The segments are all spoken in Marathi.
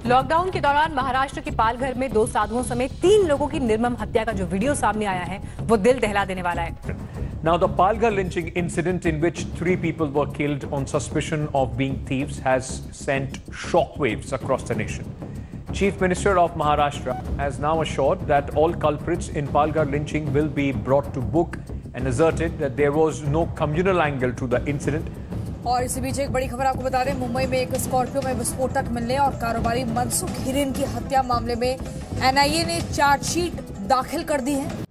लॉकडाउन के दौरान महाराष्ट्र के पालघर में 2 साधुओं समेत 3 लोगों की निर्मम हत्या का जो वीडियो सामने आया है वो दिल दहला देने वाला है। Now, the Palghar lynching incident, in which 3 people were killed on suspicion of being thieves, has sent shockwaves across the nation. Chief Minister of Maharashtra has now assured that all culprits in Palghar lynching will be brought to book and asserted that there was no communal angle to the incident. और इसी बीच एक बड़ी खबर आपको बता दें, मुंबई में एक स्कॉर्पियो में विस्फोटक मिलने और कारोबारी मनसुख हिरेन की हत्या मामले में एनआईए ने चार्जशीट दाखिल कर दी है।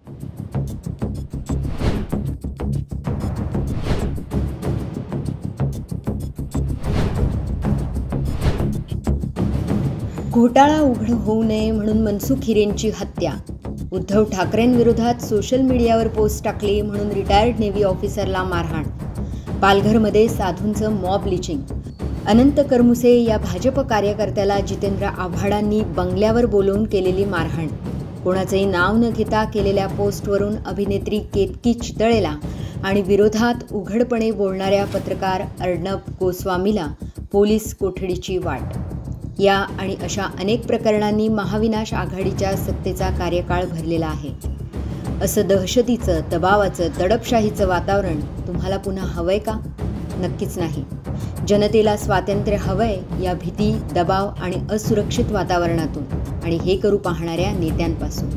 घोटाळा उघड होऊ नये म्हणून मनसुख हिरेनची हत्या, उद्धव ठाकरेंविरोधात सोशल मीडियावर पोस्ट टाकली म्हणून रिटायर्ड नेव्ही ऑफिसरला मारहाण, पालघरमध्ये साधूंचं मॉब लिचिंग, अनंत करमुसे या भाजप कार्यकर्त्याला जितेंद्र आव्हाडांनी बंगल्यावर बोलवून केलेली मारहाण, कोणाचंही नाव न घेता केलेल्या पोस्टवरून अभिनेत्री केतकी चितळेला आणि विरोधात उघडपणे बोलणाऱ्या पत्रकार अर्णब गोस्वामीला पोलीस कोठडीची वाट, या आणि अशा अनेक प्रकरणांनी महाविनाश आघाडीच्या सत्तेचा कार्यकाळ भरलेला आहे। असं दहशतीचं, दबावाचं, दडपशाहीचं वातावरण तुम्हाला पुन्हा हवंय का? नक्कीच नाही। जनतेला स्वातंत्र्य हवंय या भीती, दबाव आणि असुरक्षित वातावरणातून, आणि हे करू पाहणाऱ्या नेत्यांपासून।